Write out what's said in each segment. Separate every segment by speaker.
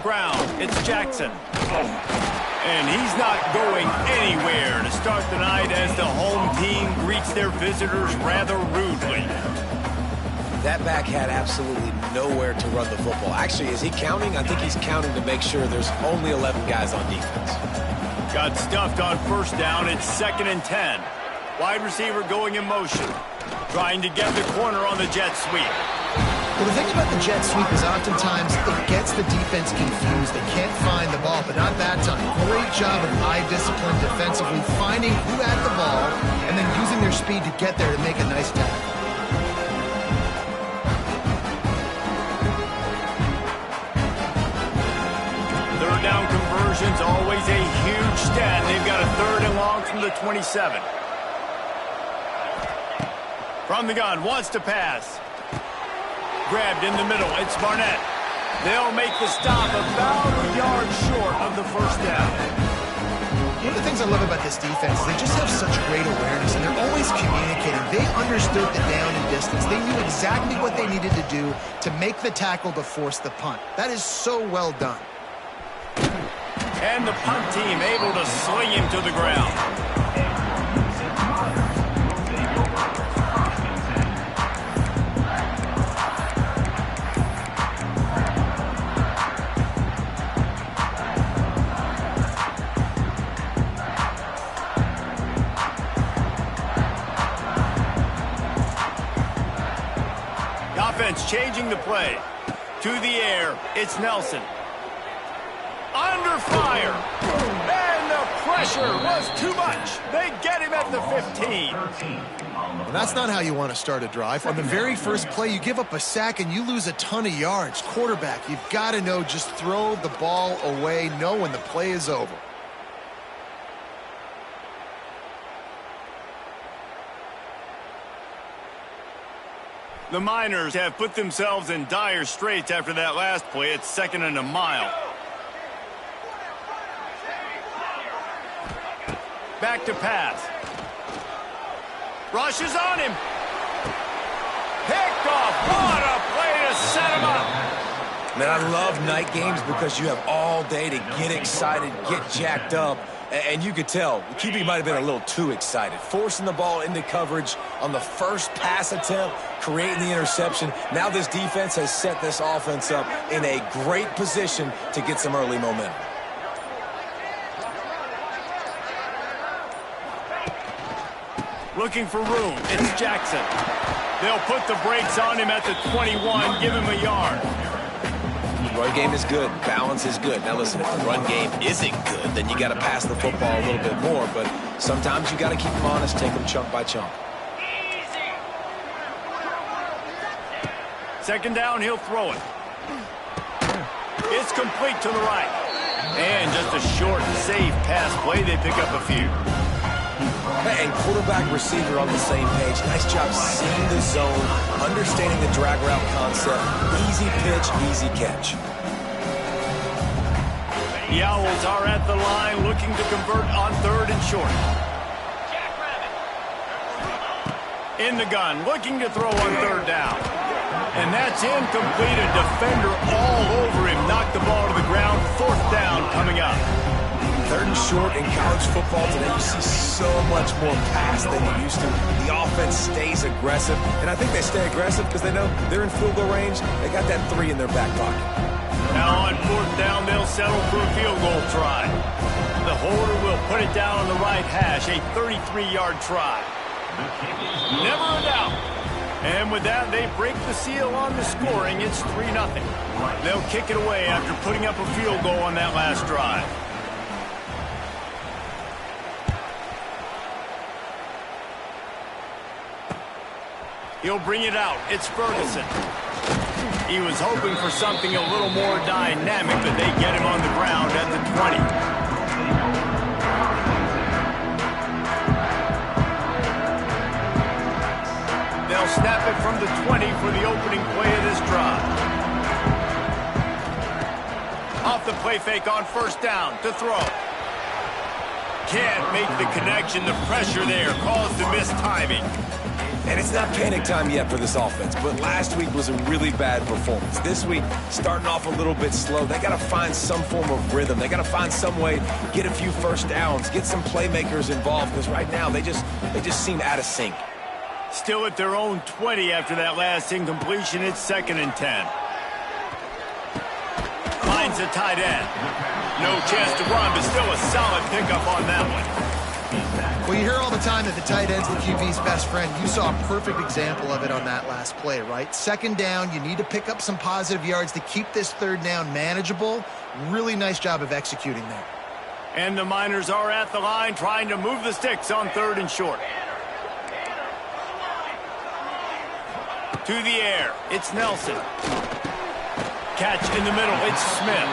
Speaker 1: ground. It's Jackson. And he's not going anywhere to start the night as the home team greets their visitors rather rudely.
Speaker 2: That back had absolutely nowhere to run the football. Actually, is he counting? I think he's counting to make sure there's only 11 guys on defense.
Speaker 1: Got stuffed on first down. It's 2nd and 10. Wide receiver going in motion. Trying to get the corner on the jet sweep.
Speaker 3: Well, the thing about the jet sweep is oftentimes it gets the defense confused. They can't find the ball, but not that time. Great job of eye discipline defensively, finding who had the ball, and then using their speed to get there to make a nice tackle.
Speaker 1: Third down conversions, always a huge stat. They've got a 3rd and long from the 27. From the gun, wants to pass. Grabbed in the middle, it's Barnett. They'll make the stop about a yard short of the first down.
Speaker 3: One of the things I love about this defense is they just have such great awareness, and they're always communicating. They understood the down and distance. They knew exactly what they needed to do to make the tackle to force the punt. That is so well done.
Speaker 1: And the punt team able to sling him to the ground. Changing the play. To the air, it's Nelson. Under fire. And the pressure was too much. They get him at the 15.
Speaker 3: Well, that's not how you want to start a drive. On the very first play, you give up a sack and you lose a ton of yards. Quarterback, you've got to know, just throw the ball away, know when the play is over.
Speaker 1: The Miners have put themselves in dire straits after that last play. It's 2nd and a mile. Back to pass. Rush is on him. Picked off. What a play to set him up.
Speaker 2: Man, I love night games because you have all day to get excited, get jacked up. And you could tell, the QB might have been a little too excited. Forcing the ball into coverage on the first pass attempt, creating the interception. Now this defense has set this offense up in a great position to get some early momentum.
Speaker 1: Looking for room. It's Jackson. They'll put the brakes on him at the 21, give him a yard.
Speaker 2: Run game is good. Balance is good. Now listen, if the run game isn't good, then you got to pass the football a little bit more. But sometimes you got to keep them honest, take them chunk by chunk.
Speaker 1: 2nd down, he'll throw it. It's complete to the right. And just a short, safe pass play. They pick up a few.
Speaker 2: And quarterback receiver on the same page. Nice job seeing the zone, understanding the drag route concept. Easy pitch, easy catch.
Speaker 1: The Owls are at the line looking to convert on 3rd and short. In the gun, looking to throw on 3rd down. And that's incomplete. A defender all over him. Knocked the ball to the ground. 4th down coming up.
Speaker 2: 3rd and short in college football today, you see so much more pass than you used to. The offense stays aggressive, and I think they stay aggressive because they know they're in field goal range. They got that 3 in their back pocket.
Speaker 1: Now on 4th down, they'll settle for a field goal try. The holder will put it down on the right hash, a 33-yard try. Never a doubt. And with that, they break the seal on the scoring. It's 3-0. They'll kick it away after putting up a field goal on that last drive. He'll bring it out. It's Ferguson. He was hoping for something a little more dynamic, but they get him on the ground at the 20. They'll snap it from the 20 for the opening play of this drive. Off the play fake on 1st down to throw. Can't make the connection. The pressure there caused the missed timing.
Speaker 2: And it's not panic time yet for this offense, but last week was a really bad performance. This week, starting off a little bit slow. They got to find some form of rhythm. They got to find some way, get a few first downs, get some playmakers involved, because right now they just seem out of sync.
Speaker 1: Still at their own 20 after that last incompletion. It's 2nd and 10. Finds a tight end. No chance to run, but still a solid pickup on that one.
Speaker 3: Well, you hear all the time that the tight end's the QB's best friend. You saw a perfect example of it on that last play, right? 2nd down, you need to pick up some positive yards to keep this 3rd down manageable. Really nice job of executing there.
Speaker 1: And the Miners are at the line trying to move the sticks on 3rd and short. To the air, it's Nelson. Catch in the middle, it's Smith.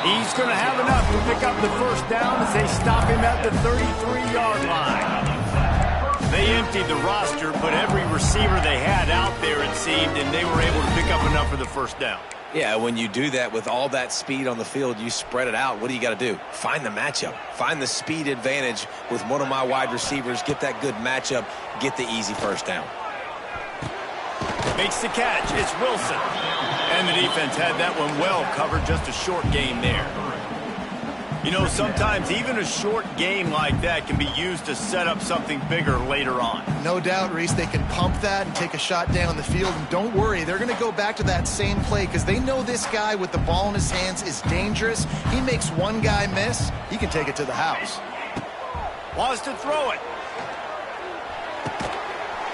Speaker 1: He's going to have enough to pick up the first down as they stop him at the 33-yard line. They emptied the roster, but every receiver they had out there, it seemed, and they were able to pick up enough for the first down.
Speaker 2: Yeah, when you do that with all that speed on the field, you spread it out. What do you got to do? Find the matchup. Find the speed advantage with one of my wide receivers. Get that good matchup. Get the easy first down.
Speaker 1: Makes the catch. It's Wilson. And the defense had that one well covered. Just a short game there. You know, sometimes even a short game like that can be used to set up something bigger later on.
Speaker 3: No doubt, Reese, they can pump that and take a shot down the field. And don't worry, they're going to go back to that same play because they know this guy with the ball in his hands is dangerous. He makes one guy miss, he can take it to the house.
Speaker 1: Wants to throw it.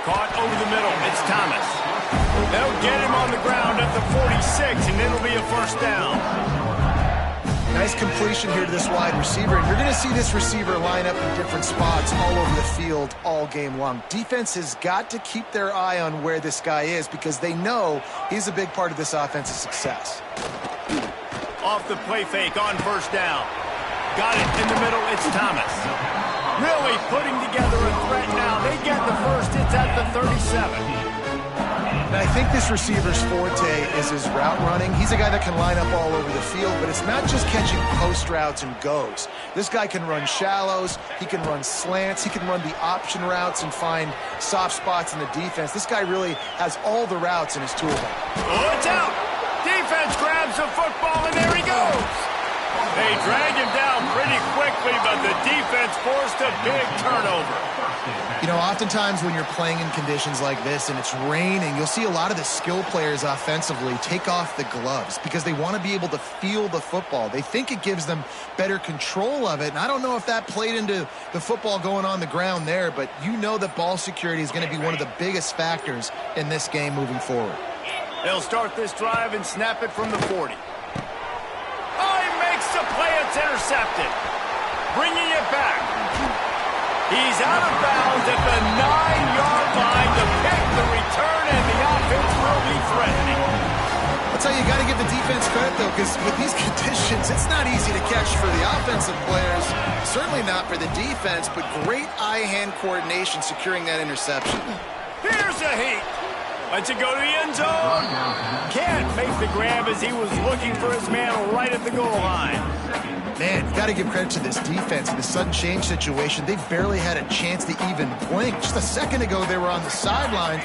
Speaker 1: Caught over the middle. It's Thomas. They'll get him on the ground at the 46, and it'll be a first down.
Speaker 3: Nice completion here to this wide receiver. And you're going to see this receiver line up in different spots all over the field all game long. Defense has got to keep their eye on where this guy is because they know he's a big part of this offense's success.
Speaker 1: Off the play fake on first down. Got it in the middle. It's Thomas. Really putting together a threat now. They get the first. It's at the 37.
Speaker 3: And I think this receiver's forte is his route running. He's a guy that can line up all over the field, but it's not just catching post routes and goes. This guy can run shallows, he can run slants, he can run the option routes and find soft spots in the defense. This guy really has all the routes in his toolbox.
Speaker 1: Oh, it's out! Defense grabs the football, and there he goes! They drag him down pretty quickly, but the defense forced a big turnover.
Speaker 3: You know, oftentimes when you're playing in conditions like this and it's raining, you'll see a lot of the skill players offensively take off the gloves because they want to be able to feel the football. They think it gives them better control of it, and I don't know if that played into the football going on the ground there, but you know that ball security is going to be one of the biggest factors in this game moving forward.
Speaker 1: They'll start this drive and snap it from the 40. Oh, he makes the play. It's intercepted. Bringing it back. He's out of bounds at the 9-yard line to pick the return, and the offense will be threatening.
Speaker 3: I'll tell you, you got to give the defense credit, though, because with these conditions, it's not easy to catch for the offensive players. Certainly not for the defense, but great eye-hand coordination securing that interception.
Speaker 1: Here's a heat. Lets it go to the end zone. Can't make the grab as he was looking for his man right at the goal line.
Speaker 3: Man, you got to give credit to this defense in the sudden change situation. They barely had a chance to even blink. Just a second ago, they were on the sideline.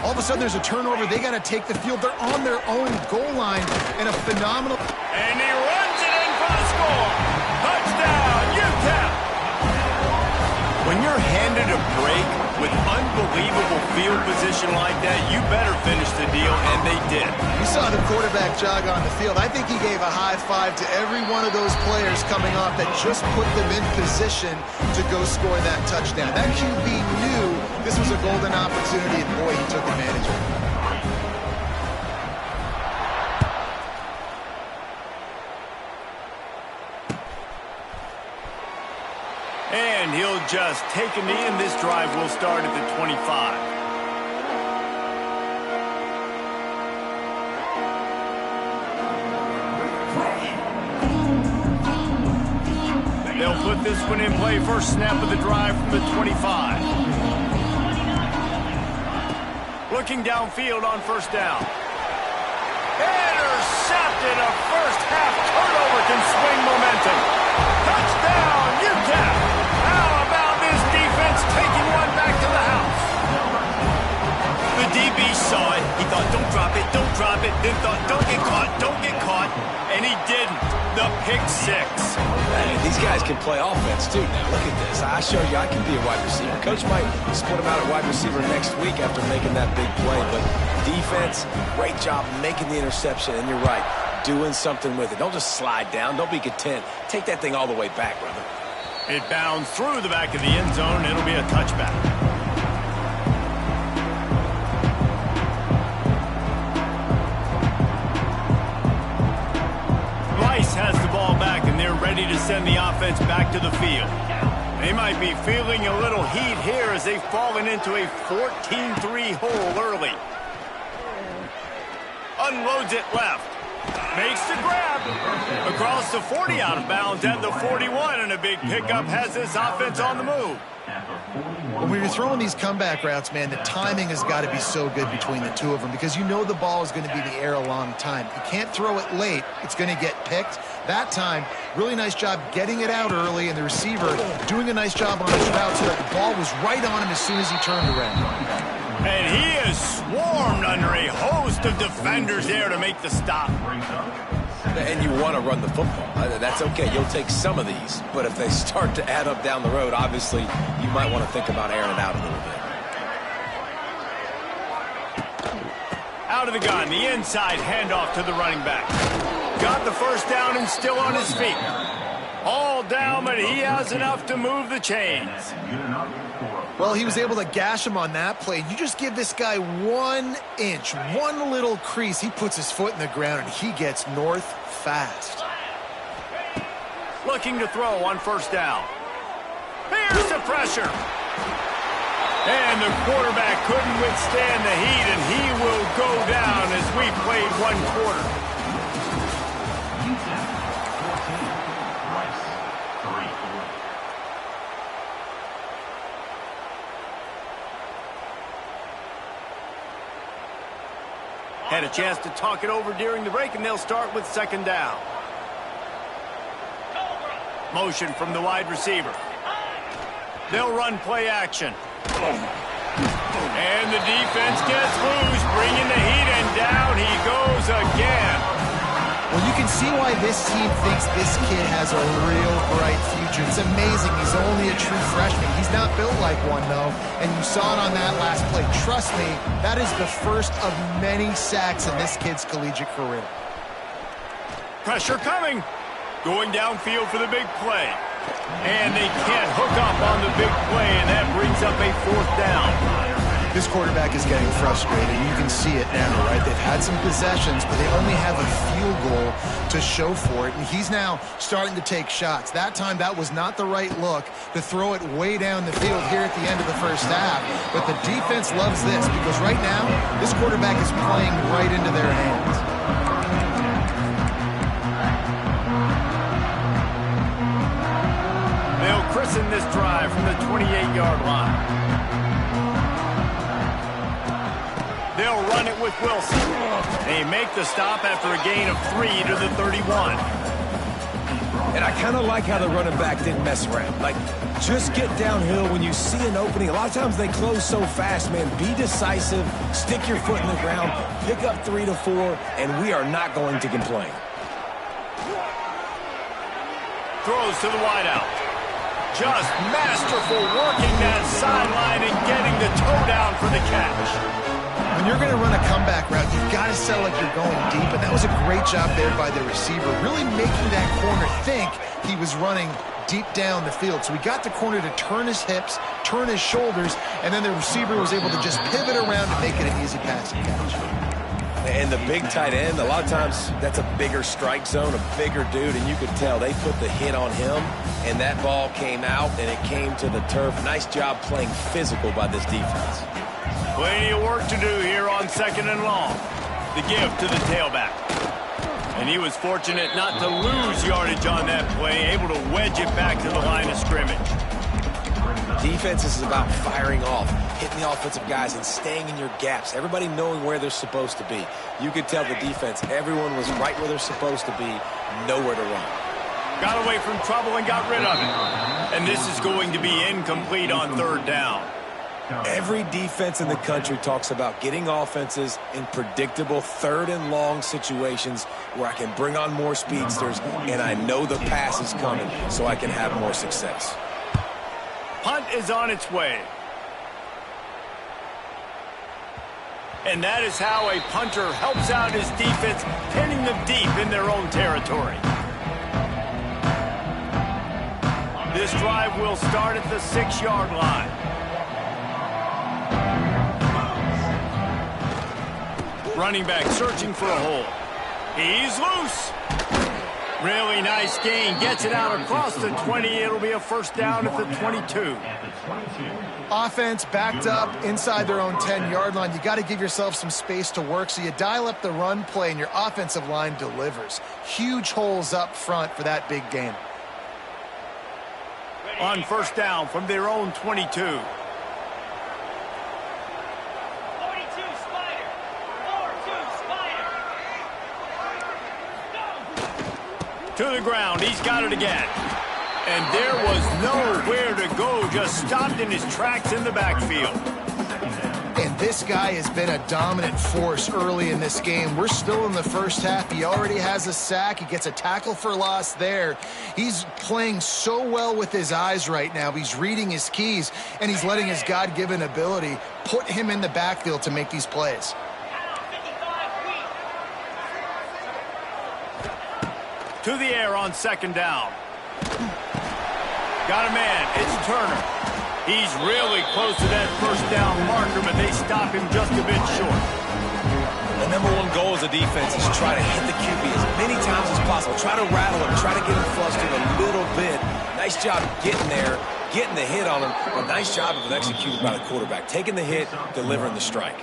Speaker 3: All of a sudden, there's a turnover. They got to take the field. They're on their own goal line, and a phenomenal...
Speaker 1: And he runs it in for the score. Touchdown, UTEP. When you're handed a break with unbelievable field position like that, you better finish the deal, and they did.
Speaker 3: You saw the quarterback jog on the field. I think he gave a high five to every one of those players coming off that just put them in position to go score that touchdown. That QB knew this was a golden opportunity, and boy, he took advantage of it.
Speaker 1: And he'll just take a knee, and this drive will start at the 25. They'll put this one in play. First snap of the drive from the 25. Looking downfield on first down. Intercepted. A first half turnover can swing momentum. Touchdown, UTEP. How about this defense taking one back to the house? pick six.
Speaker 2: Hey, these guys can play offense, too. Now, look at this. I show you I can be a wide receiver. Coach might split him out at wide receiver next week after making that big play. But defense, great job making the interception. And you're right, doing something with it. Don't just slide down. Don't be content. Take that thing all the way back, brother.
Speaker 1: It bounds through the back of the end zone. It'll be a touchback. Rice has the ball back, and they're ready to send the offense back to the field. They might be feeling a little heat here as they've fallen into a 14-3 hole early. Unloads it left. Makes the grab. Across the 40, out of bounds at the 41, and a big pickup has this offense on the move.
Speaker 3: When you're throwing these comeback routes, man, the timing has got to be so good between the two of them because you know the ball is going to be in the air a long time. You can't throw it late. It's going to get picked. That time, really nice job getting it out early, and the receiver doing a nice job on his route so that the ball was right on him as soon as he turned around.
Speaker 1: And he is swarmed under a host of defenders there to make the stop.
Speaker 2: And you want to run the football. That's okay. You'll take some of these. But if they start to add up down the road, obviously, you might want to think about airing it out a little bit.
Speaker 1: Out of the gun, the inside handoff to the running back. Got the first down and still on his feet. All down, but he has enough to move the chains.
Speaker 3: Well, he was able to gash him on that play. You just give this guy 1 inch, one little crease. He puts his foot in the ground, and he gets north fast.
Speaker 1: Looking to throw on first down. Here's the pressure. And the quarterback couldn't withstand the heat, and he will go down as we played one quarter. Had a chance to talk it over during the break, and they'll start with second down. Motion from the wide receiver. They'll run play action. And the defense gets loose, bringing the heat, and down he goes again.
Speaker 3: Well, you can see why this team thinks this kid has a real bright future. It's amazing. He's only a true freshman. He's not built like one, though, and you saw it on that last play. Trust me, that is the first of many sacks in this kid's collegiate career.
Speaker 1: Pressure coming. Going downfield for the big play. And they can't hook up on the big play, and that brings up a fourth down.
Speaker 3: This quarterback is getting frustrated. You can see it now, right? They've had some possessions, but they only have a field goal to show for it, and he's now starting to take shots. That time, that was not the right look to throw it way down the field here at the end of the first half, but the defense loves this because right now, this quarterback is playing right into their hands.
Speaker 1: They'll christen this drive from the 28-yard line. They'll run it with Wilson. They make the stop after a gain of 3 to the 31.
Speaker 2: And I kind of like how the running back didn't mess around. Like, just get downhill when you see an opening. A lot of times they close so fast, man. Be decisive, stick your foot in the ground, pick up 3 to 4, and we are not going to complain.
Speaker 1: Throws to the wideout. Just masterful working that sideline and getting the toe down for the catch.
Speaker 3: When you're going to run a comeback route, you've got to sell like you're going deep, and that was a great job there by the receiver, really making that corner think he was running deep down the field. So he got the corner to turn his hips, turn his shoulders, and then the receiver was able to just pivot around and make it an easy passing catch.
Speaker 2: And the big tight end, a lot of times that's a bigger strike zone, a bigger dude, and you could tell they put the hit on him, and that ball came out, and it came to the turf. Nice job playing physical by this defense.
Speaker 1: Plenty of work to do here on second and long. The give to the tailback. And he was fortunate not to lose yardage on that play, able to wedge it back to the line of scrimmage.
Speaker 2: Defense is about firing off, hitting the offensive guys and staying in your gaps. Everybody knowing where they're supposed to be. You could tell the defense, everyone was right where they're supposed to be, nowhere to run.
Speaker 1: Got away from trouble and got rid of it. And this is going to be incomplete on third down.
Speaker 2: Every defense in the country talks about getting offenses in predictable third and long situations where I can bring on more speedsters and I know the pass is coming so I can have more success.
Speaker 1: Punt is on its way. And that is how a punter helps out his defense, pinning them deep in their own territory. This drive will start at the 6-yard line. Running back searching for a hole. He's loose. Really nice gain. Gets it out across the 20. It'll be a first down at the 22.
Speaker 3: Offense backed up inside their own 10-yard line. You got to give yourself some space to work, so you dial up the run play, and your offensive line delivers. Huge holes up front for that big gain.
Speaker 1: On first down from their own 22. To the ground. He's got it again. And there was nowhere to go. Just stopped in his tracks in the backfield.
Speaker 3: And this guy has been a dominant force early in this game. We're still in the first half. He already has a sack. He gets a tackle for loss there. He's playing so well with his eyes right now. He's reading his keys, and he's letting his God-given ability put him in the backfield to make these plays.
Speaker 1: To the air on second down. Got a man. It's Turner. He's really close to that first down marker, but they stop him just a bit short.
Speaker 2: The number one goal as a defense is try to hit the QB as many times as possible. Try to rattle him. Try to get him flustered a little bit. Nice job getting there, getting the hit on him. A nice job of executing by the quarterback. Taking the hit, delivering the strike.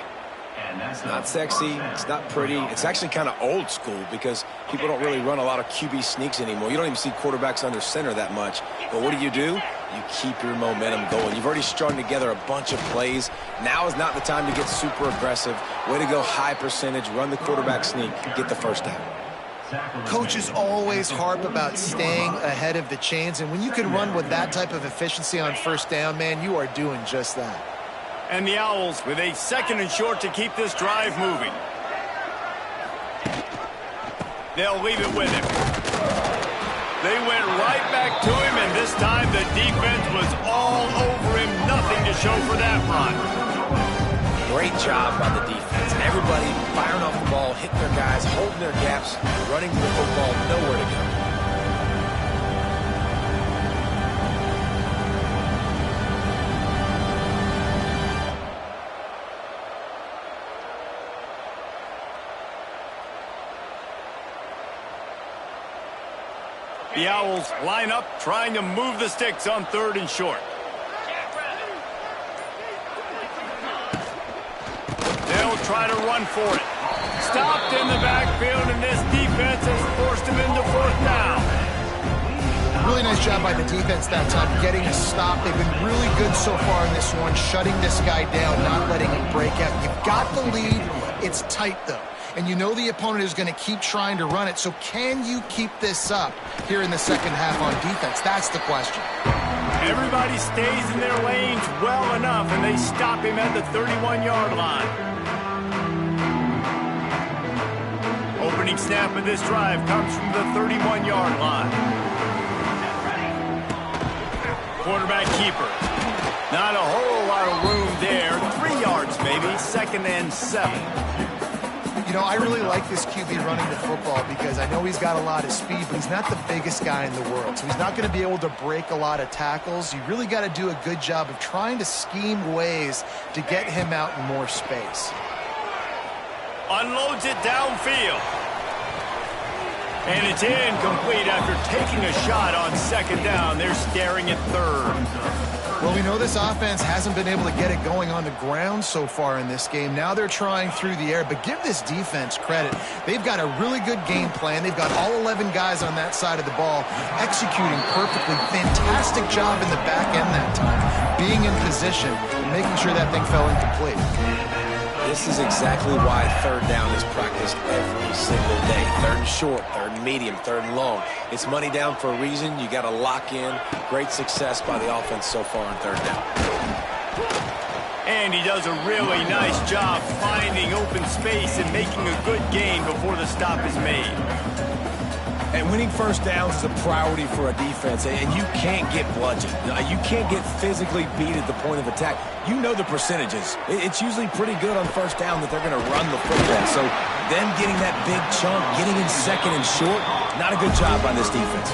Speaker 2: It's not sexy, it's not pretty, it's actually kind of old school because people don't really run a lot of QB sneaks anymore. You don't even see quarterbacks under center that much. But what do? You keep your momentum going. You've already strung together a bunch of plays. Now is not the time to get super aggressive. Way to go high percentage, run the quarterback sneak, get the first down.
Speaker 3: Coaches always harp about staying ahead of the chains, and when you can run with that type of efficiency on first down, man, you are doing just that.
Speaker 1: And the Owls with a second and short to keep this drive moving. They'll leave it with him. They went right back to him, and this time the defense was all over him. Nothing to show for that run.
Speaker 2: Great job by the defense. Everybody firing off the ball, hitting their guys, holding their gaps, running to the football, nowhere to go.
Speaker 1: The Owls line up, trying to move the sticks on third and short. They'll try to run for it. Stopped in the backfield, and this defense has forced him into fourth down.
Speaker 3: Really nice job by the defense that time, getting a stop. They've been really good so far in this one, shutting this guy down, not letting him break out. You've got the lead. It's tight, though. And you know the opponent is going to keep trying to run it. So can you keep this up here in the second half on defense? That's the question.
Speaker 1: Everybody stays in their lanes well enough, and they stop him at the 31-yard line. Opening snap of this drive comes from the 31-yard line. Quarterback keeper. Not a whole lot of room there. 3 yards maybe, 2nd and 7.
Speaker 3: You know, I really like this QB running the football because I know he's got a lot of speed, but he's not the biggest guy in the world. So he's not going to be able to break a lot of tackles. You really got to do a good job of trying to scheme ways to get him out in more space.
Speaker 1: Unloads it downfield. And it's incomplete after taking a shot on second down. They're staring at third.
Speaker 3: Well, we know this offense hasn't been able to get it going on the ground so far in this game. Now they're trying through the air, but give this defense credit. They've got a really good game plan. They've got all 11 guys on that side of the ball executing perfectly. Fantastic job in the back end that time, being in position and making sure that thing fell incomplete.
Speaker 2: This is exactly why third down is practiced every single day. Third and short, third and medium, third and long. It's money down for a reason. You got to lock in. Great success by the offense so far on third down.
Speaker 1: And he does a really nice job finding open space and making a good gain before the stop is made.
Speaker 2: And winning first downs is a priority for a defense, and you can't get bludgeoned. You can't get physically beat at the point of attack. You know the percentages. It's usually pretty good on first down that they're going to run the football. So them getting that big chunk, getting in second and short, not a good job by this defense.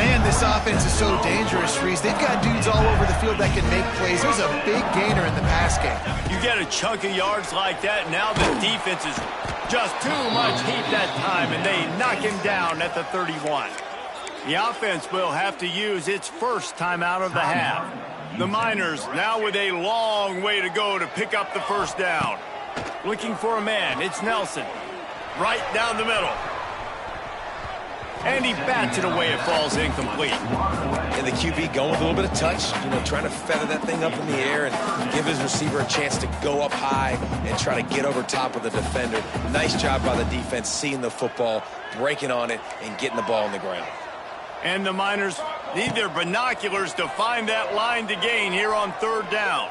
Speaker 3: Man, this offense is so dangerous, Reese. They've got dudes all over the field that can make plays. There's a big gainer in the pass game.
Speaker 1: You get a chunk of yards like that, now the defense is just too much heat that time, and they knock him down at the 31. The offense will have to use its first timeout of the half. The Miners now with a long way to go to pick up the first down. Looking for a man, it's Nelson. Right down the middle. And he bats it away, it falls incomplete.
Speaker 2: And the QB going with a little bit of touch, trying to feather that thing up in the air and give his receiver a chance to go up high and try to get over top of the defender. Nice job by the defense, seeing the football, breaking on it, and getting the ball on the ground.
Speaker 1: And the Miners need their binoculars to find that line to gain here on third down.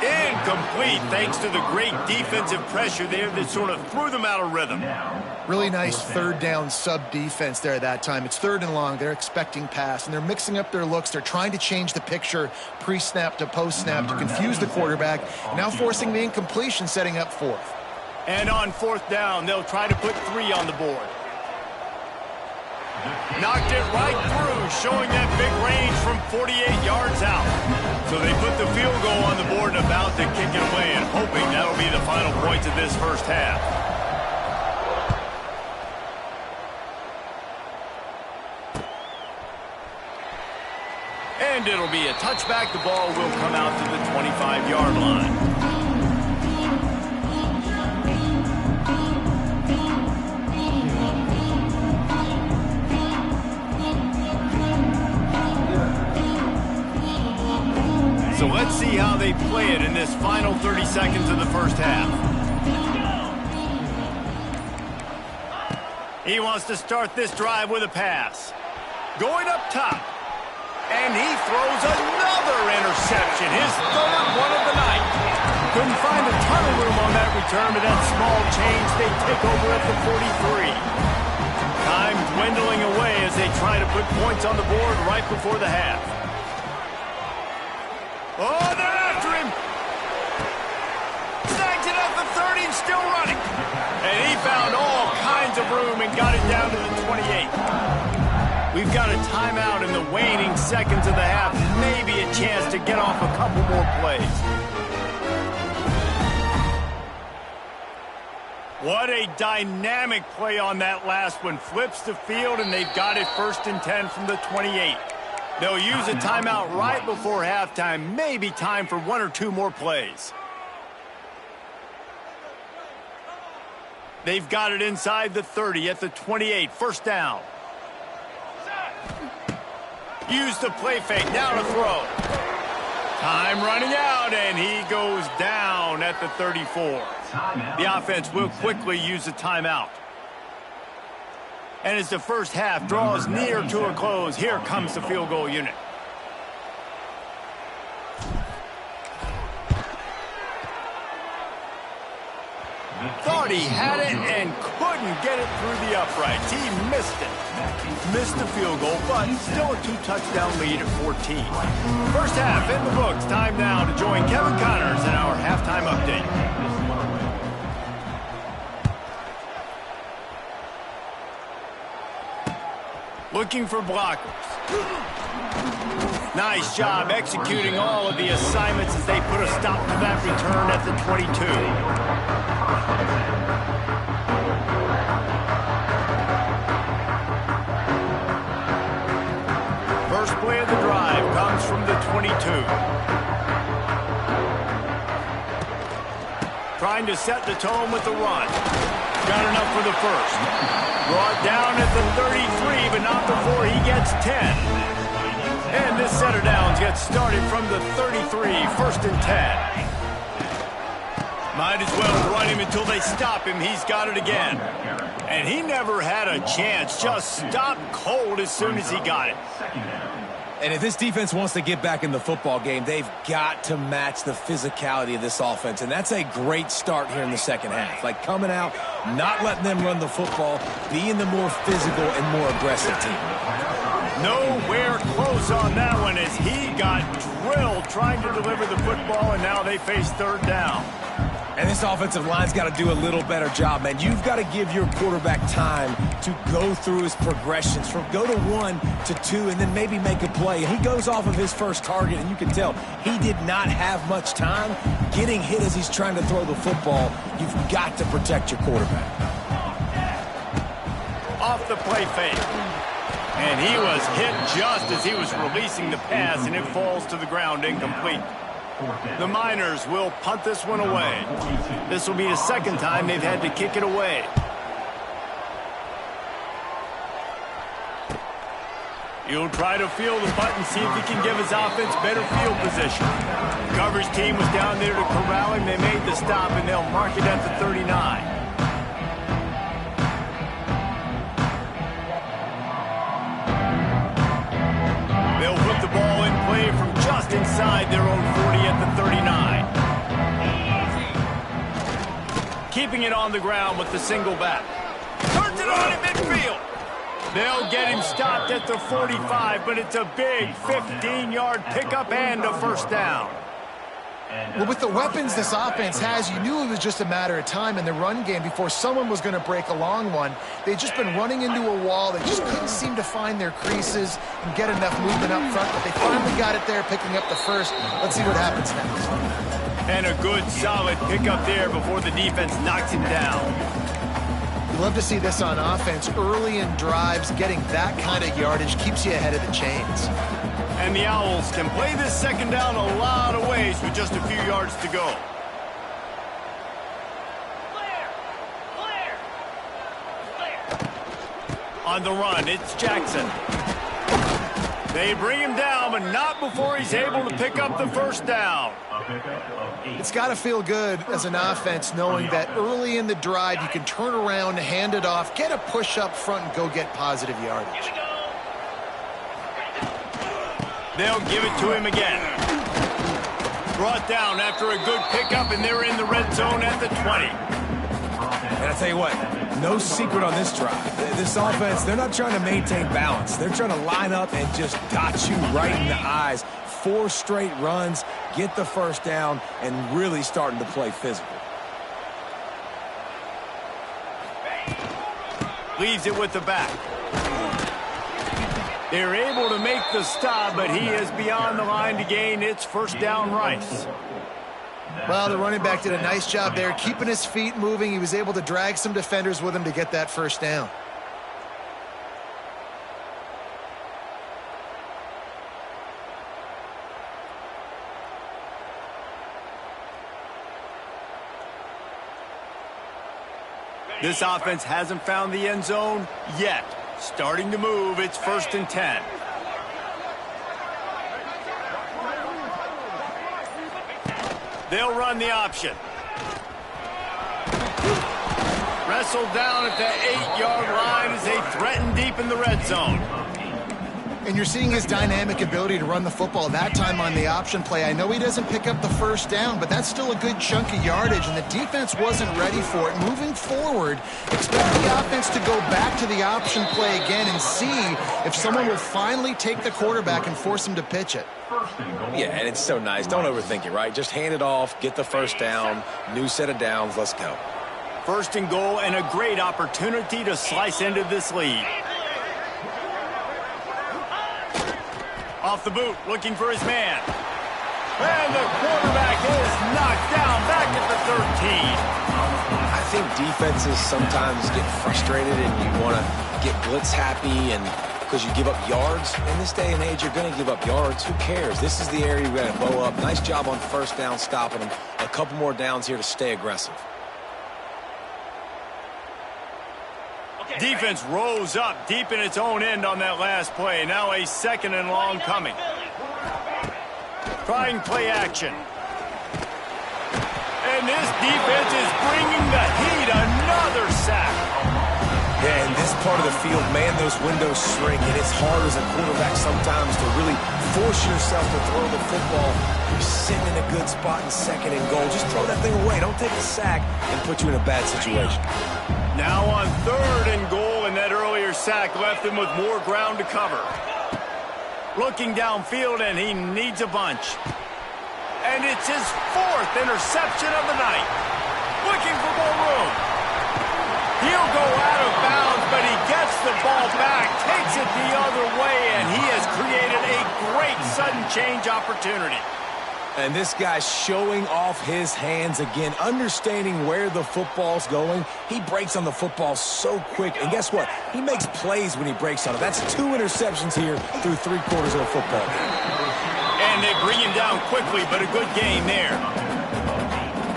Speaker 1: Incomplete, thanks to the great defensive pressure there that sort of threw them out of rhythm.
Speaker 3: Really nice third down sub-defense there that time. It's third and long. They're expecting pass, and they're mixing up their looks. They're trying to change the picture pre-snap to post-snap to confuse the quarterback, and now forcing the incompletion, setting up fourth.
Speaker 1: And on fourth down, they'll try to put 3 on the board. Knocked it right through, showing that big range from 48 yards out. So they put the field goal on the board and about to kick it away, and hoping that'll be the final points of this first half. And it'll be a touchback. The ball will come out to the 25-yard line. So let's see how they play it in this final 30 seconds of the first half. He wants to start this drive with a pass. Going up top. And he throws another interception, his third one of the night. Couldn't find a ton of room on that return, but that small change, they take over at the 43. Time dwindling away as they try to put points on the board right before the half. Oh, they're after him. Snags it at the 30 and still running. And he found all kinds of room and got it down to the 28. We've got a timeout in the waning seconds of the half. Maybe a chance to get off a couple more plays. What a dynamic play on that last one. Flips the field, and they've got it 1st and 10 from the 28. They'll use a timeout right before halftime. Maybe time for 1 or 2 more plays. They've got it inside the 30 at the 28. First down. Use the play fake. Now to throw. Time running out, and he goes down at the 34. The offense will quickly use a timeout. And as the first half draws near to a close, here comes the field goal unit. Thought he had it and couldn't get it through the uprights. He missed it. Missed the field goal, but still a 2-touchdown lead at 14. First half in the books. Time now to join Kevin Connors in our halftime update. Looking for blockers. Nice job executing all of the assignments as they put a stop to that return at the 22. First play of the drive comes from the 22. Trying to set the tone with the run. Got enough for the first. Brought down at the 33, but not before he gets 10. And this set of downs gets started from the 33, 1st and 10. Might as well run him until they stop him. He's got it again. And he never had a chance. Just stopped cold as soon as he got it.
Speaker 2: And if this defense wants to get back in the football game, they've got to match the physicality of this offense. And that's a great start here in the second half. Like coming out, not letting them run the football, being the more physical and more aggressive team.
Speaker 1: Nowhere close on that one as he got drilled trying to deliver the football, and now they face third down.
Speaker 2: And this offensive line's got to do a little better job, man. You've got to give your quarterback time to go through his progressions from go to 1 to 2 and then maybe make a play. He goes off of his first target, and you can tell he did not have much time getting hit as he's trying to throw the football. You've got to protect your quarterback.
Speaker 1: Off the play fake. And he was hit just as he was releasing the pass, and it falls to the ground incomplete. The Miners will punt this one away. This will be the second time they've had to kick it away. He'll try to feel the punt and see if he can give his offense better field position. The coverage team was down there to corral him. They made the stop, and they'll mark it at the 39. They'll put the ball in play from just inside their own 40 at the 39. Keeping it on the ground with the single back. Turns it on in midfield. They'll get him stopped at the 45, but it's a big 15-yard pickup and a first down.
Speaker 3: Well, with the weapons this offense has, you knew it was just a matter of time in the run game before someone was going to break a long one. They'd just been running into a wall. They just couldn't seem to find their creases and get enough movement up front, but they finally got it there, picking up the first. Let's see what happens next.
Speaker 1: And a good, solid pickup there before the defense knocks him down.
Speaker 3: You love to see this on offense. Early in drives, getting that kind of yardage keeps you ahead of the chains.
Speaker 1: And the Owls can play this second down a lot of ways with just a few yards to go. On the run, it's Jackson. They bring him down, but not before he's able to pick up the first down.
Speaker 3: It's got to feel good as an offense knowing that early in the drive you can turn around, hand it off, get a push up front, and go get positive yardage.
Speaker 1: They'll give it to him again. Brought down after a good pickup, and they're in the red zone at the 20.
Speaker 2: And I tell you what, no secret on this drive. This offense, they're not trying to maintain balance. They're trying to line up and just dot you right in the eyes. 4 straight runs, get the first down, and really starting to play physical.
Speaker 1: Leaves it with the back. They're able to make the stop, but he is beyond the line to gain. It's first down Rice.
Speaker 3: Well, the running back did a nice job there, keeping his feet moving. He was able to drag some defenders with him to get that first down.
Speaker 1: This offense hasn't found the end zone yet. Starting to move, it's 1st and 10. They'll run the option. Wrestled down at the 8-yard line as they threaten deep in the red zone.
Speaker 3: And you're seeing his dynamic ability to run the football that time on the option play. I know he doesn't pick up the first down, but that's still a good chunk of yardage, and the defense wasn't ready for it. Moving forward, expect the offense to go back to the option play again and see if someone will finally take the quarterback and force him to pitch it.
Speaker 2: Yeah, and it's so nice. Don't overthink it, right? Just hand it off, get the first down, new set of downs, let's go.
Speaker 1: 1st and goal, and a great opportunity to slice into this lead. Off the boot, looking for his man. And the quarterback is knocked down back at the 13.
Speaker 2: I think defenses sometimes get frustrated and you want to get blitz happy and because you give up yards. In this day and age, you're going to give up yards. Who cares? This is the area you're going to blow up. Nice job on first down stopping them. A couple more downs here to stay aggressive.
Speaker 1: Defense rose up deep in its own end on that last play. Now a 2nd and long coming. Trying play action. And this defense is bringing the heat. Another sack.
Speaker 2: Yeah, in this part of the field, man, those windows shrink, and it's hard as a quarterback sometimes to really force yourself to throw the football. You're sitting in a good spot in second and goal. Just throw that thing away. Don't take a sack and put you in a bad situation.
Speaker 1: Now on 3rd and goal, and that earlier sack left him with more ground to cover. Looking downfield, and he needs a bunch. And it's his 4th interception of the night. Looking for more room. He'll go out of bounds, but he gets the ball back, takes it the other way, and he has created a great sudden change opportunity.
Speaker 2: And this guy's showing off his hands again, understanding where the football's going. He breaks on the football so quick, and guess what? He makes plays when he breaks on it. That's 2 interceptions here through 3/4 of a football game.
Speaker 1: And they bring him down quickly, but a good gain there.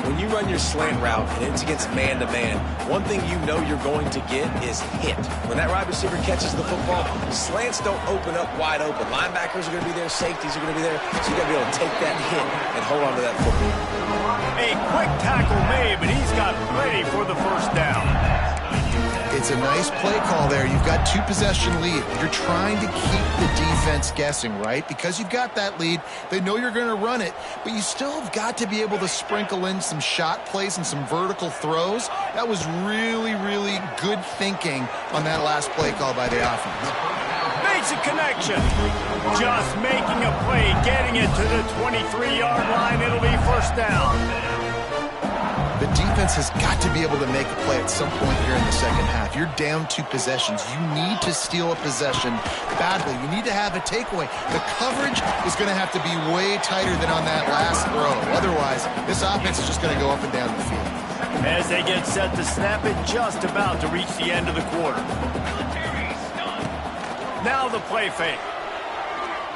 Speaker 2: When you run your slant route and it's against man-to-man, one thing you know you're going to get is hit. When that wide receiver catches the football, slants don't open up wide open. Linebackers are going to be there, safeties are going to be there, so you got to be able to take that hit and hold on to that football.
Speaker 1: A quick tackle made, but he's got plenty for the first down.
Speaker 3: It's a nice play call there. You've got 2-possession lead. You're trying to keep the defense guessing, right? Because you've got that lead, they know you're going to run it, but you still have got to be able to sprinkle in some shot plays and some vertical throws. That was really, really good thinking on that last play call by the offense.
Speaker 1: Makes a connection. Just making a play, getting it to the 23-yard line. It'll be first down.
Speaker 3: The defense has got to be able to make a play at some point here in the second half. You're down 2 possessions. You need to steal a possession badly. You need to have a takeaway. The coverage is going to have to be way tighter than on that last throw. Otherwise, this offense is just going to go up and down the field.
Speaker 1: As they get set to snap it, just about to reach the end of the quarter. Now the play fake.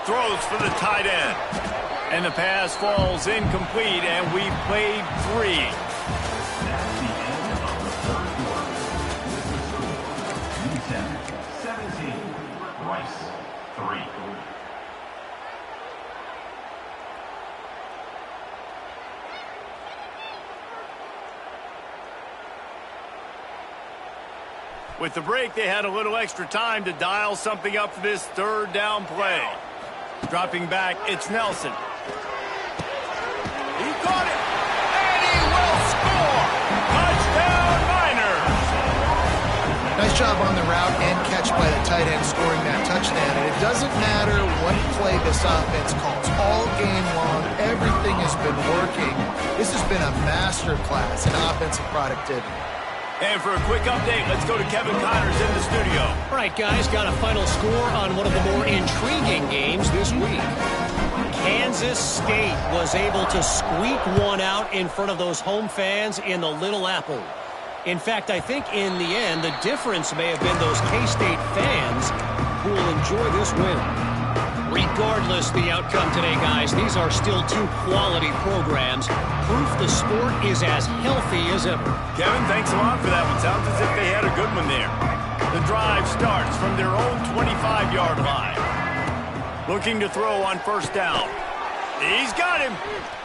Speaker 1: Throws for the tight end. And the pass falls incomplete, and we played 3. With the break, they had a little extra time to dial something up for this 3rd down play. Dropping back, it's Nelson. He caught it, and he will score! Touchdown, Niners!
Speaker 3: Nice job on the route and catch by the tight end scoring that touchdown. And it doesn't matter what play this offense calls. All game long, everything has been working. This has been a masterclass in offensive productivity.
Speaker 1: And for a quick update, let's go to Kevin Connors in the studio.
Speaker 4: All right, guys, got a final score on one of the more intriguing games this week. Kansas State was able to squeak one out in front of those home fans in the Little Apple. In fact, I think in the end, the difference may have been those K-State fans who will enjoy this win. Regardless the outcome today, guys, these are still 2 quality programs. Proof the sport is as healthy as ever.
Speaker 1: Kevin, thanks a lot for that one. Sounds as if they had a good one there. The drive starts from their own 25-yard line. Looking to throw on first down. He's got him.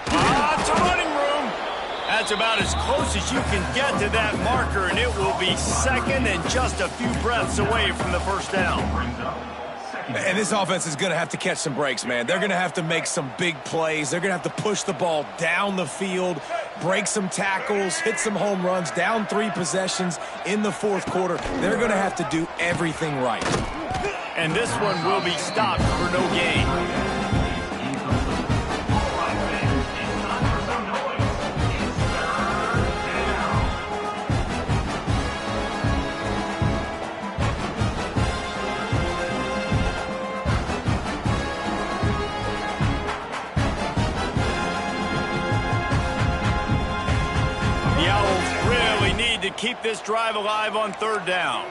Speaker 1: Lots of running room. That's about as close as you can get to that marker, and it will be second and just a few breaths away from the first down.
Speaker 2: And this offense is going to have to catch some breaks, man. They're going to have to make some big plays. They're going to have to push the ball down the field, break some tackles, hit some home runs, down 3 possessions in the 4th quarter. They're going to have to do everything right.
Speaker 1: And this one will be stopped for no gain. To keep this drive alive on 3rd down.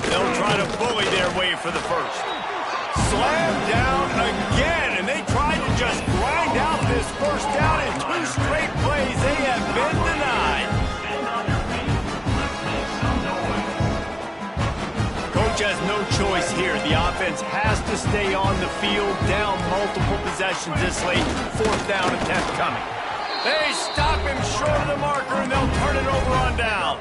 Speaker 1: They'll try to bully their way for the first. Slam down again, and they tried to just grind out this first down in 2 straight plays. They have been denied. Coach has no choice here. The offense has to stay on the field, down multiple possessions this late. 4th down attempt coming. They stop him short of the marker, and they'll turn it over on down.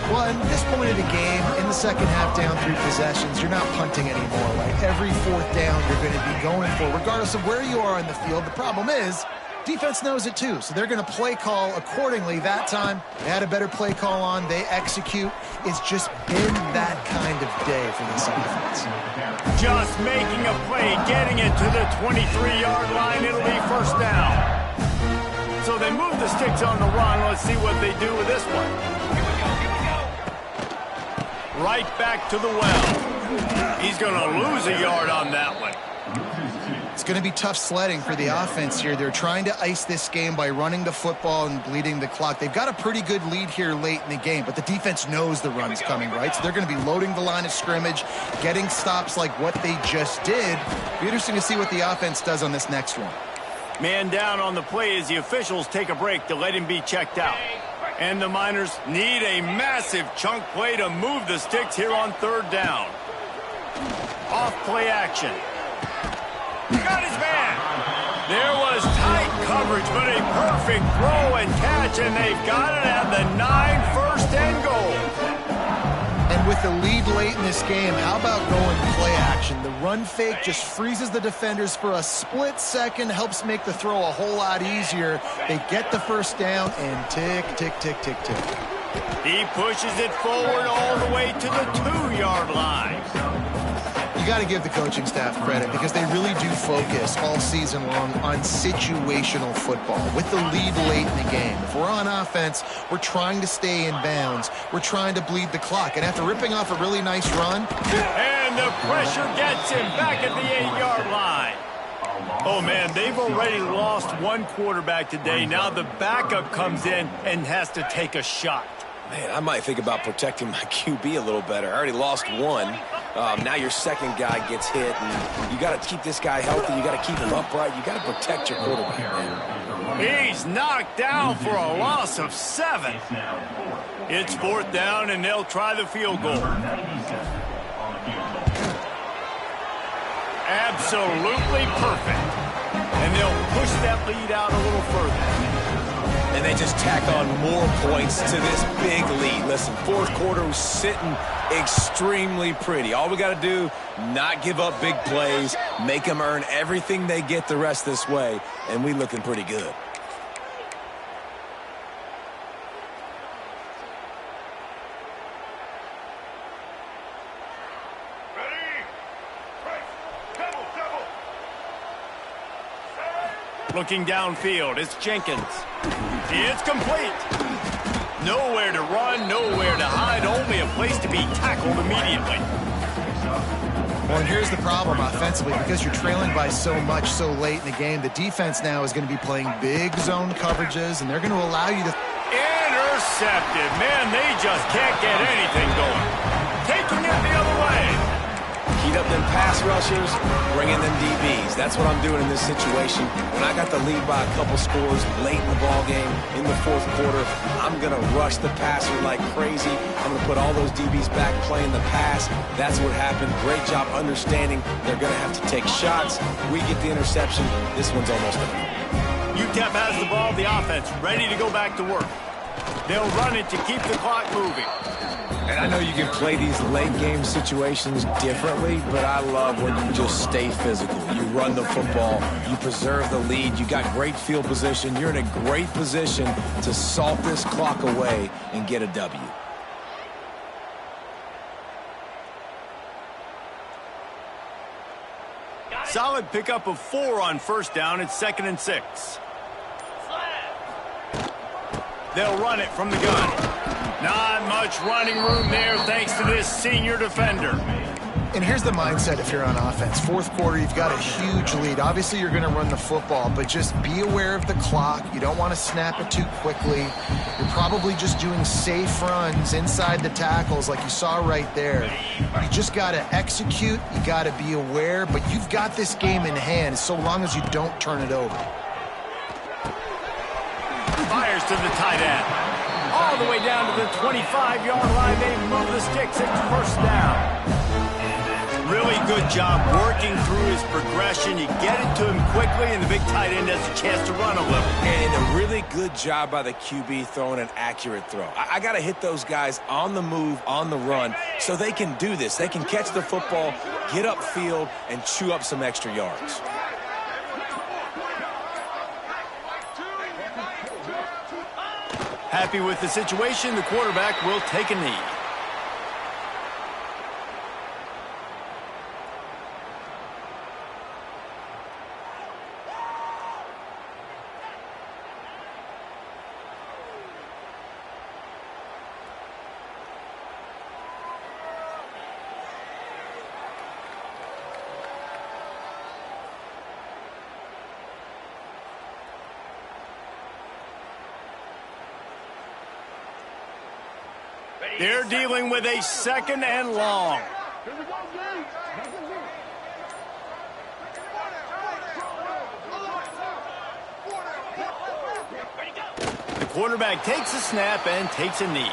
Speaker 3: Well, at this point of the game, in the second half, down 3 possessions, you're not punting anymore. Like every 4th down, you're going to be going for, regardless of where you are on the field. The problem is, defense knows it too, so they're going to play call accordingly. That time, they had a better play call on. They execute. It's just been that kind of day for this offense.
Speaker 1: Just making a play, getting it to the 23-yard line. It'll be first down. So they move the sticks on the run. Let's see what they do with this one. Right back to the well. He's going to lose a yard on that one.
Speaker 3: It's going to be tough sledding for the offense here. They're trying to ice this game by running the football and bleeding the clock. They've got a pretty good lead here late in the game, but the defense knows the run's coming, right? So they're going to be loading the line of scrimmage, getting stops like what they just did. Be interesting to see what the offense does on this next one.
Speaker 1: Man down on the play as the officials take a break to let him be checked out. And the Miners need a massive chunk play to move the sticks here on 3rd down. Off play action. Got his man. There was tight coverage, but a perfect throw and catch, and they've got it at the 9, 1st and goal.
Speaker 3: And with the lead late in this game, how about going play action? The run fake just freezes the defenders for a split second, helps make the throw a whole lot easier. They get the 1st down, and tick, tick, tick, tick, tick.
Speaker 1: He pushes it forward all the way to the 2-yard line.
Speaker 3: You got to give the coaching staff credit because they really do focus all season long on situational football with the lead late in the game. If we're on offense, we're trying to stay in bounds. We're trying to bleed the clock. And after ripping off a really nice run...
Speaker 1: And the pressure gets him back at the 8-yard line. Oh, man, they've already lost one quarterback today. Now the backup comes in and has to take a shot.
Speaker 2: Man, I might think about protecting my QB a little better. I already lost one. Now your second guy gets hit, and you got to keep this guy healthy. You got to keep him upright. You got to protect your quarterback, man.
Speaker 1: He's knocked down for a loss of 7. It's 4th down, and they'll try the field goal. Absolutely perfect. And they'll push that lead out a little further.
Speaker 2: And they just tack on more points to this big lead. Listen, 4th quarter was sitting extremely pretty. All we got to do, not give up big plays, make them earn everything they get the rest this way, and we looking pretty good.
Speaker 1: Looking downfield, it's Jenkins. It's complete. Nowhere to run, nowhere to hide, only a place to be tackled immediately.
Speaker 3: Well, and here's the problem offensively. Because you're trailing by so much so late in the game, the defense now is going to be playing big zone coverages, and they're going to allow you to...
Speaker 1: Intercepted. Man, they just can't get anything going. Taking it the other way.
Speaker 2: Heat up them pass rushers, bring in them DBs. That's what I'm doing in this situation. When I got the lead by a couple scores late in the ball game, in the 4th quarter, I'm going to rush the passer like crazy. I'm going to put all those DBs back playing the pass. That's what happened. Great job understanding they're going to have to take shots. We get the interception. This one's almost done.
Speaker 1: UTEP has the ball, the offense, ready to go back to work. They'll run it to keep the clock moving.
Speaker 2: And I know you can play these late game situations differently, but I love when you just stay physical. You run the football, you preserve the lead, you got great field position, you're in a great position to salt this clock away and get a W.
Speaker 1: Solid pickup of 4 on 1st down. It's 2nd and 6. They'll run it from the gun. Not much running room there thanks to this senior defender.
Speaker 3: And here's the mindset if you're on offense. 4th quarter, you've got a huge lead. Obviously, you're going to run the football, but just be aware of the clock. You don't want to snap it too quickly. You're probably just doing safe runs inside the tackles like you saw right there. You just got to execute. You got to be aware, but you've got this game in hand so long as you don't turn it over.
Speaker 1: Fires to the tight end. All the way down to the 25-yard line. They move the sticks. It's 1st down. really good job working through his progression. You get it to him quickly, and the big tight end has a chance to run a little.
Speaker 2: And a really good job by the QB throwing an accurate throw. I got to hit those guys on the move, on the run, so they can do this. They can catch the football, get upfield, and chew up some extra yards.
Speaker 1: Happy with the situation, the quarterback will take a knee. They're dealing with a 2nd and long. The quarterback takes a snap and takes a knee.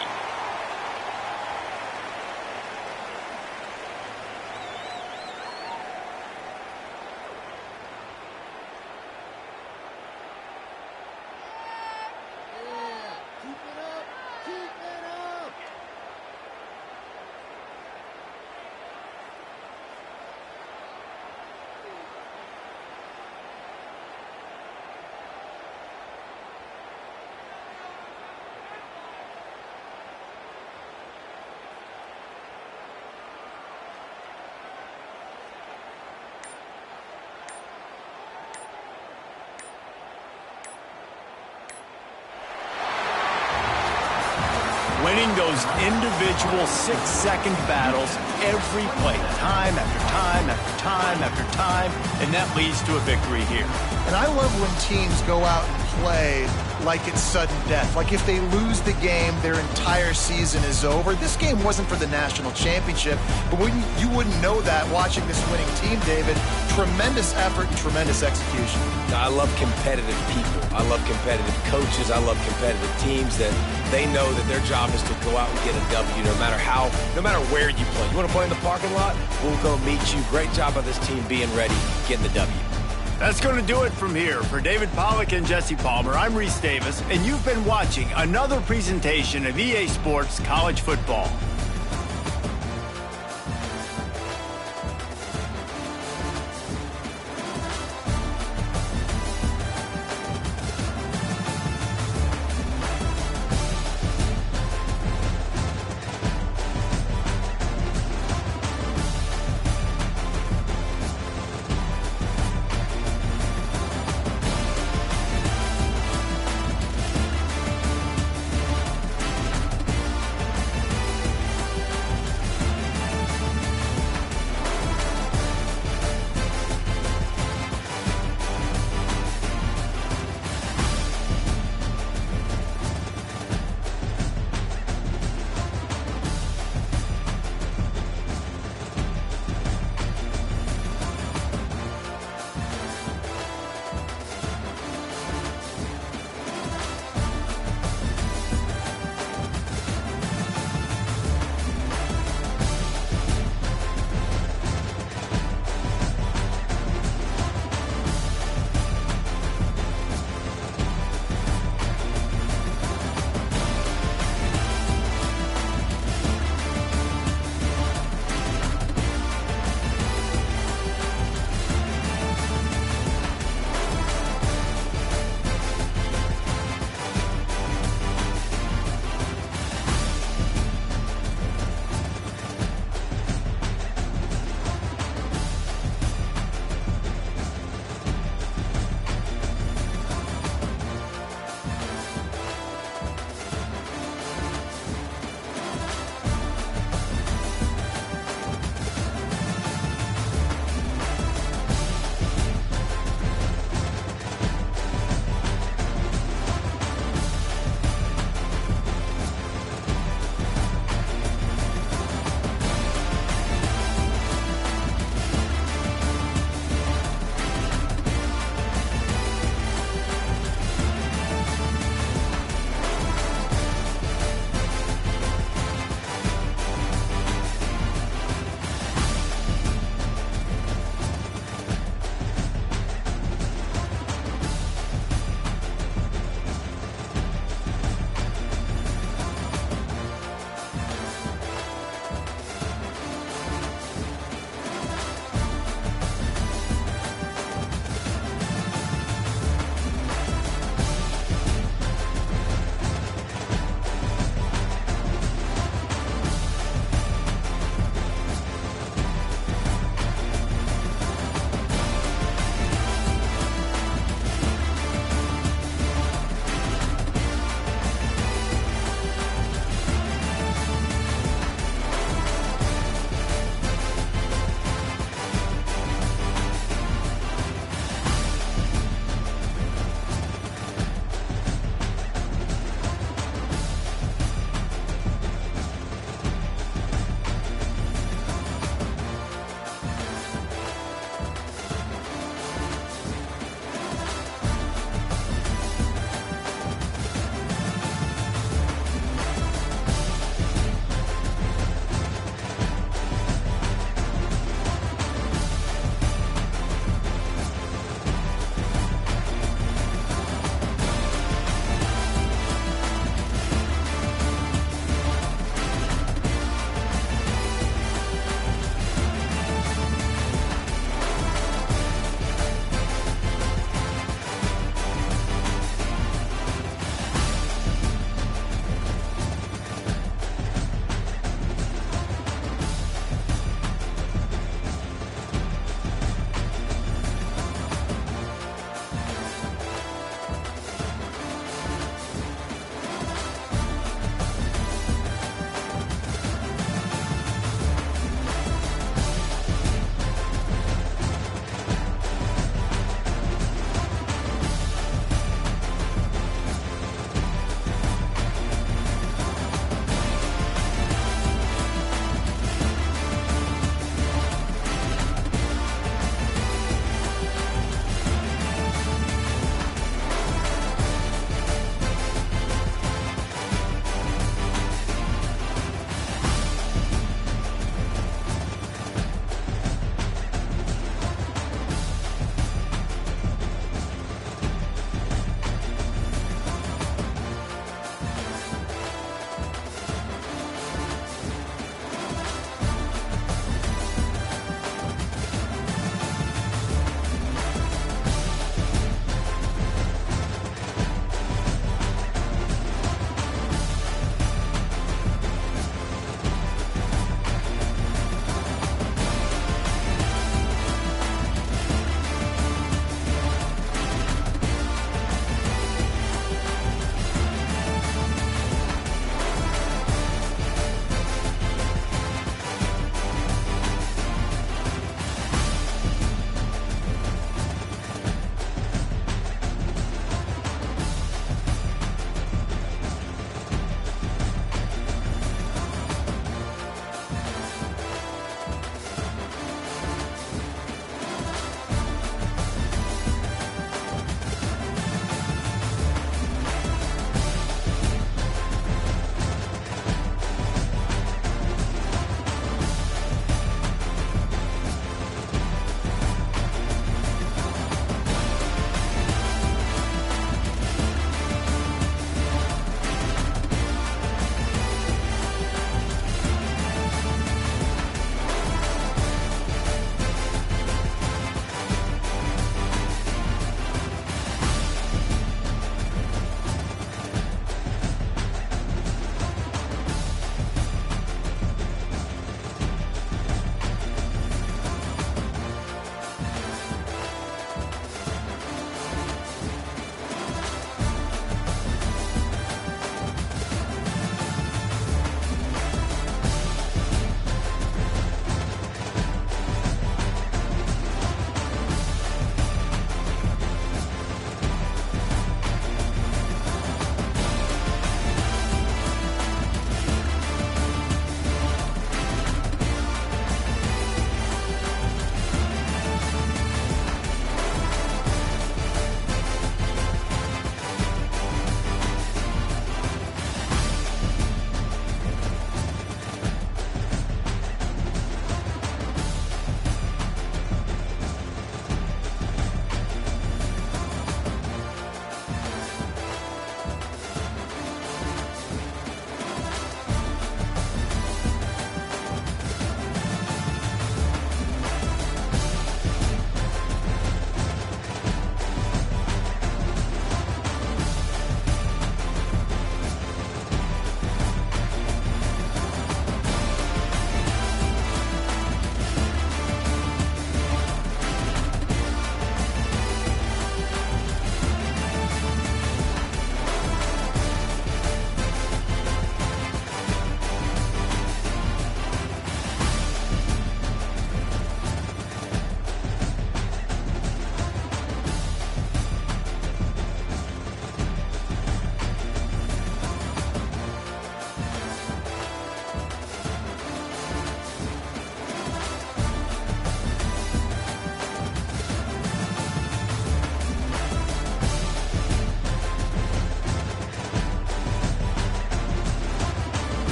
Speaker 1: Winning those individual 6-second battles every play, time after time after time after time, and that leads to a victory here.
Speaker 3: And I love when teams go out and play like it's sudden death. Like if they lose the game, their entire season is over. This game wasn't for the national championship, but you wouldn't know that watching this winning team, David. Tremendous effort and tremendous execution.
Speaker 2: I love competitive people. I love competitive coaches. I love competitive teams that they know that their job is to go out and get a W no matter where you play. You want to play in the parking lot? We'll go meet you. Great job by this team being ready, getting the W.
Speaker 1: That's going to do it from here. For David Pollack and Jesse Palmer, I'm Reese Davis, and you've been watching another presentation of EA Sports College Football.